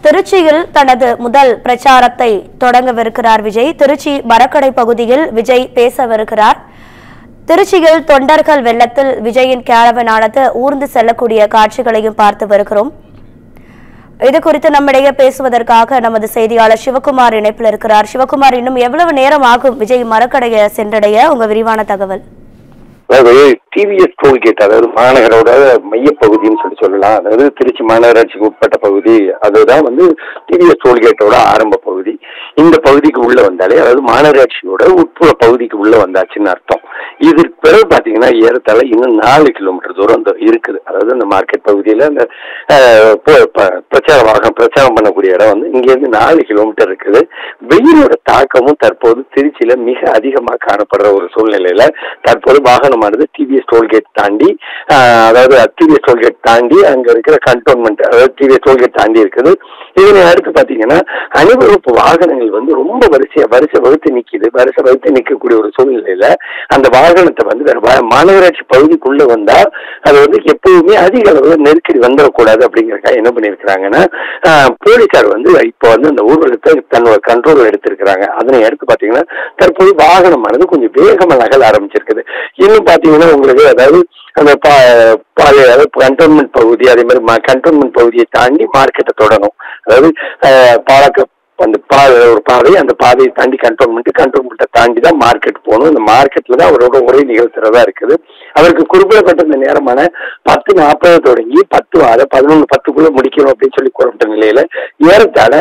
திருச்சியில் தனது முதல் பிரச்சாரத்தை தொடங்கவிருக்கிறார் விஜய். திருச்சி மரக்கடை பகுதியில் விஜய் பேசவிருக்கிறார். திருச்சியில் தொண்டர்கள் வெள்ளத்தில் விஜயின் கேரவனானது ஊர்ந்து செல்லக்கூடிய காட்சிகளையும் பார்த்து வருகிறோம். இது குறித்து நம்மிடையே பேசுவதற்காக நமது செய்தியாளர் சிவகுமார் இணைப்பில் இருக்கிறார். சிவகுமார், இன்னும் எவ்வளவு நேரம் ஆகும் விஜய் மரக்கடையை சென்றடைய? உங்க விரிவான தகவல். அதாவது டிவிஎஸ் டோல்கேட், அதாவது மாநகரோட மையப்பகுதின்னு சொல்லலாம். அதாவது திருச்சி மாநகராட்சிக்கு உட்பட்ட பகுதி, அதுதான் டிவிஎஸ் டோல்கேட்டோட ஆரம்ப பகுதி. இந்த பகுதிக்கு உள்ள வந்தாலே, அதாவது மாநகராட்சியோட உட்புற பகுதிக்கு உள்ள வந்தாச்சுன்னு அர்த்தம். இதற்கு பிறகு பாத்தீங்கன்னா ஏறத்தாழ இன்னும் 4 கிலோமீட்டர் தூரம் இருக்குது. அதாவது அந்த மார்க்கெட் பகுதியில அந்த பிரச்சாரம் பண்ணக்கூடிய இடம் இங்க இருந்து 4 கிலோமீட்டர் இருக்குது. வெயிலோட தாக்கமும் தற்போது திருச்சியில மிக அதிகமா காணப்படுற ஒரு சூழ்நிலையில தற்போது வாகனமானது டிவிஎஸ் டோல்கேட் தாண்டி, அதாவது டிவிஎஸ் டோல்கேட் தாண்டி அங்க இருக்கிற கண்டோன்மெண்ட், அதாவது டிவிஎஸ் டோல்கேட் தாண்டி இருக்குது. இதனை அடுத்து பாத்தீங்கன்னா அணிவகுப்பு வாகனங்கள் ரொம்ப வரிசை வகுத்து நிக்கக்கூடிய ஒரு சூழ்நிலையில அந்த வாகனத்தை மாநகராட்சி பகுதிக்குள்ள வந்தா அது எப்பவுமே அதிக அளவுல நெருக்கடி வந்துடக்கூடாது அப்படிங்கறக்காக என்ன பண்ணிருக்கிறாங்கன்னா, போலீசார் இப்போ அந்த ஊர்வலத்தை தன்னோட கண்ட்ரோல் எடுத்திருக்கிறாங்க. அதனை அடுத்து பாத்தீங்கன்னா தற்போது வாகனமானது கொஞ்சம் வேகமா நகல ஆரம்பிச்சிருக்குது. இன்னும் பாத்தீங்கன்னா உங்களுக்கு அதாவது அந்த கண்டோன்மெண்ட் பகுதி, அதே மாதிரி கண்டோன்மெண்ட் பகுதியை தாண்டி மார்க்கெட்டை தொடரும். அதாவது ஒரு பாதை, அந்த பாதையை தாண்டி கண்டோன்மெண்ட்டை தாண்டி தான் மார்க்கெட் போகணும். இந்த மார்க்கெட்ல தான் அவரோட உரை நிகழ்த்துறதா இருக்குது. அவருக்கு குறிப்பிடப்பட்ட இந்த நேரமான 10:40 தொடங்கி 11:10 முடிக்கணும் அப்படின்னு சொல்லி கூறப்பட்ட நிலையில ஏறத்தாழ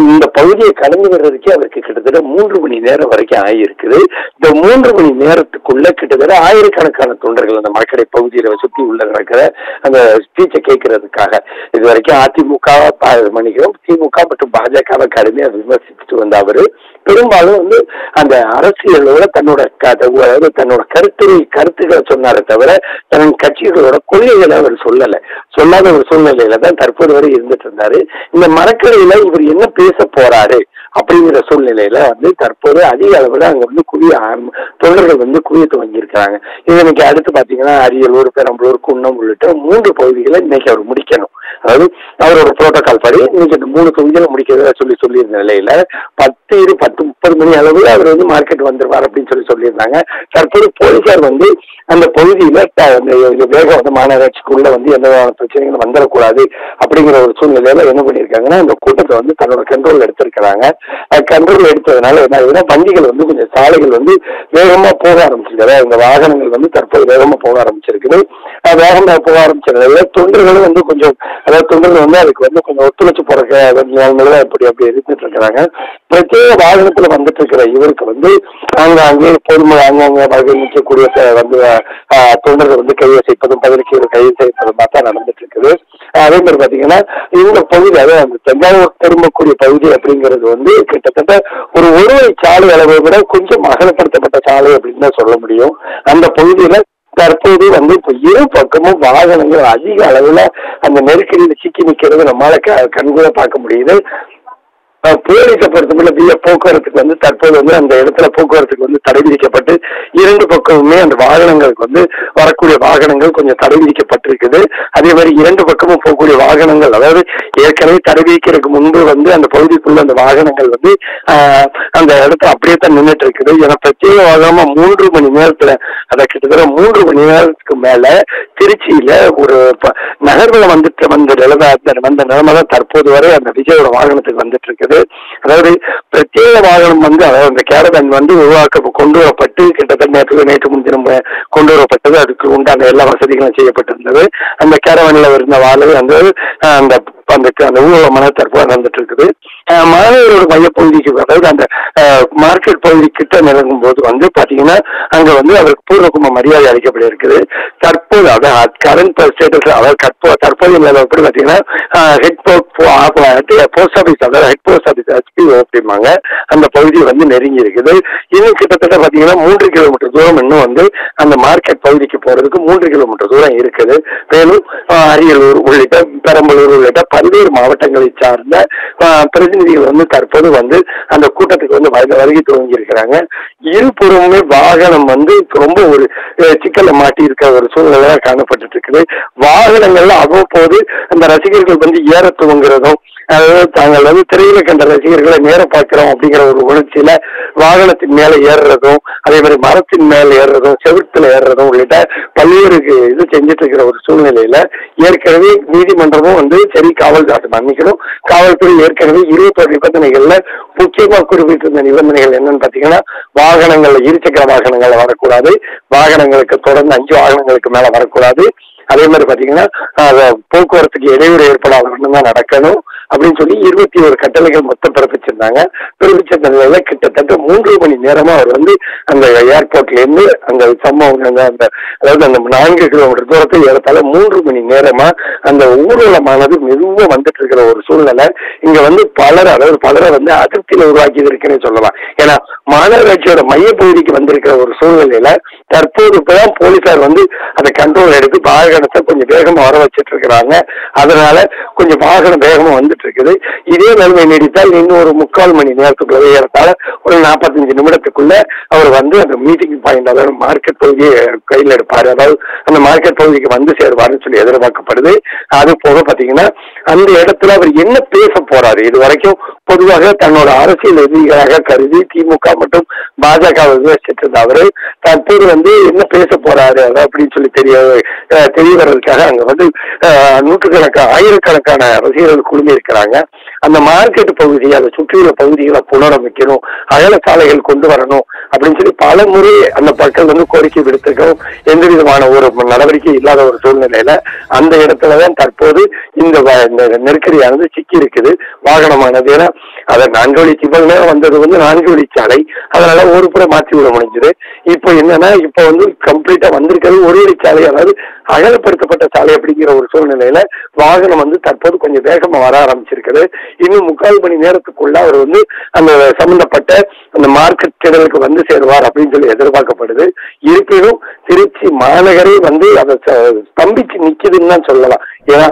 இந்த பகுதியை கடந்து வர்றதுக்கே அவருக்கு கிட்டத்தட்ட 3 மணி நேரம் வரைக்கும் ஆகியிருக்குது. இந்த 3 மணி நேரத்துக்குள்ள கிட்டத்தட்ட ஆயிரக்கணக்கான தொண்டர்கள் அந்த மரக்கடை பகுதியில சுற்றி உள்ள நடக்கிற அந்த ஸ்பீச்சை கேட்கறதுக்காக இது வரைக்கும் அதிமுக திமுக மற்றும் பாஜகவை கடுமையா விமர்சிச்சுட்டு வந்த அவரு பெரும்பாலும் அந்த அரசியலோட தன்னோட கருத்துக்களை சொன்னாரே தவிர தன் கட்சிகளோட கொள்கைகளை அவர் சொல்லாத ஒரு சூழ்நிலையில தான் தற்போது வரை இருந்துட்டு இருந்தாரு. இந்த மரக்கடையில இவர் என்ன பேச போறாரு அப்படிங்கிற சூழ்நிலையில தற்போது அதிக அளவுல அங்க தொண்டர்கள் குவிய துவங்கியிருக்கிறாங்க. இன்னைக்கு அடுத்து பாத்தீங்கன்னா அரியலூர், பெரம்பலூர், குன்னம் உள்ளிட்ட 3 பகுதிகளை இன்னைக்கு அவர் முடிக்கணும். அதாவது அவரோட புரோட்டோகால் படி இன்னைக்கு இந்த 3 தொகுதிகளை முடிக்கிறதா சொல்லியிருந்த நிலையில 10:30 மணி அளவுல அவர் மார்க்கெட் வந்துருவார் அப்படின்னு சொல்லியிருந்தாங்க. தற்போது போலீசார் அந்த பகுதியில வேக மாநகராட்சிக்குள்ள எந்த பிரச்சனைகளும் வந்துடக்கூடாது அப்படிங்கிற ஒரு சூழ்நிலையில என்ன பண்ணிருக்காங்கன்னா இந்த கூட்டத்தை தன்னோட கண்ட்ரோல் எடுத்திருக்கிறாங்க. கண்ட்ரோல் எடுத்ததுனால என்ன ஆகுதுன்னா வண்டிகள் கொஞ்சம் சாலைகள் வேகமா போக ஆரம்பிச்சிருக்காரு. இந்த வாகனங்கள் தற்போது வேகமா போக ஆரம்பிச்சிருக்குது. வேகமா போக ஆரம்பிச்சதுனால தொண்டர்களும் கொஞ்சம், அதாவது தொண்டர்கள் அதுக்கு கொஞ்சம் ஒத்துழைச்சு போற நிலைமையில அப்படி இருந்துட்டு இருக்கிறாங்க. பிரத்யேக வாகனத்துல வந்துட்டு இருக்கிற இவருக்கு அங்கே பொதுமக்கள் அங்கங்க நிற்கக்கூடிய தொண்டர்கள் கையசைப்பதும் பதிலுக்கு கைது செய்யப்பதும் தான் நடந்துட்டு இருக்குது. அதே மாதிரி பாத்தீங்கன்னா இந்த பகுதி, அதாவது அந்த தஞ்சாவூர் திரும்பக்கூடிய பகுதி அப்படிங்கிறது கிட்டத்தட்ட ஒரு ஒருவழி சாலை அளவை விட கொஞ்சம் அகலப்படுத்தப்பட்ட சாலை அப்படின்னு தான் சொல்ல முடியும். அந்த பகுதியில தற்போது இப்ப இரு பக்கமும் வாகனங்கள் அதிக அளவுல அந்த நெருக்கடியில சிக்கி நிக்கிறது நம்மளால கண்கூட பார்க்க முடியுது. போலீஸை பொறுத்தவரை போக்குவரத்துக்கு தற்போது அந்த இடத்துல போக்குவரத்துக்கு தடை விதிக்கப்பட்டு 2 பக்கமுமே அந்த வாகனங்களுக்கு வரக்கூடிய வாகனங்கள் கொஞ்சம் தடை விதிக்கப்பட்டிருக்குது. அதே மாதிரி 2 பக்கமும் போகக்கூடிய வாகனங்கள், அதாவது ஏற்கனவே தடை விதிக்கிறதுக்கு முன்பு அந்த பகுதிக்குள்ள அந்த வாகனங்கள் அந்த இடத்துல அப்படியே தான் நின்றுட்டு இருக்குது. ஏன்னா பிரத்யேக வாகனமா 3 மணி நேரத்துல, அதை கிட்டத்தட்ட 3 மணி நேரத்துக்கு மேல திருச்சியில ஒரு நகர்வுல வந்த நிலைமை தான் தற்போது வரை அந்த விஜயோட வாகனத்துக்கு வந்துட்டு இருக்குது. அதாவது பிரத்யேக வாகனம் அதாவது அந்த கேரவன் கொண்டு வரப்பட்டு கிட்டத்தட்ட நேற்று முன்தினம் கொண்டு வரப்பட்டது. அதுக்கு உண்டான எல்லா வசதிகளும் செய்யப்பட்டிருந்தது. அந்த கேரவன்ல இருந்த வாழை அந்த ஊர்வலமான தற்போது நடந்துட்டு இருக்குது. மாநகரோட மையப்பகுதிக்கு, அதாவது அந்த மார்க்கெட் பகுதி கிட்ட நெருங்கும் போது பாத்தீங்கன்னா அங்க அவருக்கு பூர்வகும மரியாதை அளிக்கப்பட இருக்குது. தற்போது அதாவது கரண்ட் ஸ்டேட்டஸ், அதாவது தற்போதைய நிலவரப்படி பாத்தீங்கன்னா போஸ்ட் ஆபீஸ், அதாவது ஹெட் போஸ்ட் ஆபீஸ் HPO அப்படிம்பாங்க, அந்த பகுதி நெருங்கி இருக்குது. இன்னும் கிட்டத்தட்ட பாத்தீங்கன்னா 3 கிலோமீட்டர் தூரம் இன்னும் அந்த மார்க்கெட் பகுதிக்கு போறதுக்கு 3 கிலோமீட்டர் தூரம் இருக்குது. மேலும் அரியலூர் உள்ளிட்ட பெரம்பலூர் உள்ளிட்ட பல்வேறு மாவட்டங்களை சார்ந்த பிரதிநிதிகள் தற்போது அந்த கூட்டத்துக்கு வருகை துவங்கி இருக்கிறாங்க. இருபுறமுமே வாகனம் ரொம்ப ஒரு சிக்கல மாட்டி இருக்க ஒரு சூழ்நிலை காணப்பட்டு இருக்குது. வாகனங்கள்ல அவ்வப்போது அந்த ரசிகர்கள் ஏற துவங்குறதும் அதாவது தாங்கள் வந்து திரையில கண்ட ரசிகர்களை நேர பார்க்கிறோம் அப்படிங்கிற ஒரு உணர்ச்சியில வாகனத்தின் மேல ஏறுறதும், அதே மாதிரி மரத்தின் மேல ஏறுறதும், செவுத்துல ஏறுறதும் உள்ளிட்ட பல்வேறு இது செஞ்சுட்டு இருக்கிற ஒரு சூழ்நிலையில ஏற்கனவே நீதிமன்றமும் வந்து சரி மன்னிக்கணும், காவல்துறை ஏற்கனவே 21 நிபந்தனைகள்ல முக்கியமா குறிப்பிட்டிருந்த நிபந்தனைகள் என்னன்னு பாத்தீங்கன்னா, வாகனங்கள்ல இருசக்கர வாகனங்கள்ல வரக்கூடாது, வாகனங்களுக்கு தொடர்ந்து 5 வாகனங்களுக்கு மேல வரக்கூடாது, அதே மாதிரி பாத்தீங்கன்னா போக்குவரத்துக்கு இடையூறு ஏற்படாத தான் நடக்கணும் அப்படின்னு சொல்லி 21 கட்டளைகள் மொத்தம் பிறப்பிச்சிருந்தாங்க. பிறப்பிச்சிருந்த நிலையில கிட்டத்தட்ட 3 மணி நேரமா அவர் வந்து அந்த ஏர்போர்ட்ல இருந்து அந்த சம்பவம் அந்த அதாவது அந்த 4 கிலோமீட்டர் தூரத்தை ஏறத்தால 3 மணி நேரமா அந்த ஊர்வலமானது மெதுவா வந்துட்டு இருக்கிற ஒரு சூழ்நிலை இங்க வந்து பலரை வந்து அதிருப்தியில உருவாக்கி இருக்குன்னு சொல்லலாம். ஏன்னா மாநகராட்சியோட மையப்பகுதிக்கு வந்திருக்கிற ஒரு சூழ்நிலையில தற்போது இப்பதான் போலீசார் வந்து அதை கண்ட்ரோல் எடுத்து வாகனத்தை கொஞ்சம் வேகமா வர வச்சிட்டு இருக்கிறாங்க. அதனால கொஞ்சம் வாகனம் வேகமா வந்துட்டு இருக்குது. இதே நிலைமை நீடித்தால் இன்னும் ஒரு 3/4 மணி நேரத்துக்குள்ள ஏறத்தால ஒரு 45 நிமிடத்துக்குள்ள அவர் வந்து அந்த மீட்டிங் பாயிண்ட், அதாவது மார்க்கெட் பகுதியை கையில் எடுப்பாரு, அதாவது அந்த மார்க்கெட் பகுதிக்கு வந்து சேருவாருன்னு சொல்லி எதிர்பார்க்கப்படுது. அது போக பாத்தீங்கன்னா அந்த இடத்துல அவர் என்ன பேச போறாரு, இது வரைக்கும் பொதுவாக தன்னோட அரசியல் எதிரிகளாக கருதி திமுக மற்றும் பாஜக விமர்சிட்டு இருந்த அவரு தற்போது வந்து என்ன பேச போறாரு அப்படின்னு சொல்லி தெரிய வர்றதுக்காக அங்க வந்து ஆயிரக்கணக்கான ரசிகர்கள் குழுமி இருக்கிறாங்க. அந்த மார்க்கெட் பகுதி, அதை சுற்றியுள்ள பகுதிகளை புனரமைக்கணும், அகல சாலைகள் கொண்டு வரணும் அப்படின்னு சொல்லி பல முறை அந்த மக்கள் வந்து கோரிக்கை விடுத்திருக்கோம். எந்த விதமான ஒரு நடவடிக்கை இல்லாத ஒரு சூழ்நிலையில அந்த இடத்துலதான் தற்போது இந்த நெருக்கடியானது சிக்கி இருக்குது வாகனமானது. ஏன்னா அதை 4 வழி இவ்வளவு நேரம் வந்தது வந்து 4 வழிச்சாலை, அதனால ஒரு புறம் மாற்றி விட முடிஞ்சது. இப்போ என்னன்னா இப்போ வந்து கம்ப்ளீட்டா வந்திருக்கிறது ஒரு வழிச்சாலை, அதாவது அகலப்படுத்தப்பட்ட சாலை அப்படிங்கிற ஒரு சூழ்நிலையில வாகனம் வந்து தற்போது கொஞ்சம் வேகமா வர ஆரம்பிச்சிருக்குது. இன்னும் 3/4 மணி நேரத்துக்குள்ள அவர் வந்து அந்த சம்பந்தப்பட்ட அந்த மார்க்கெட் திடலுக்கு வந்து சேருவார் அப்படின்னு சொல்லி எதிர்பார்க்கப்படுது. இருப்பினும் திருச்சி மாநகரே வந்து அதை ஸ்தம்பிச்சு நிக்குதுன்னு தான் சொல்லலாம். ஏன்னா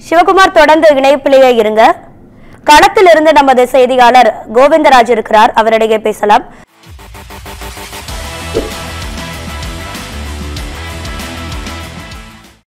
சிவகுமார் தொடர்ந்து இணைப்பிலேயே இருங்க. களத்தில் இருந்து நமது செய்தியாளர் கோவிந்தராஜ் இருக்கிறார், அவரிடையே பேசலாம்.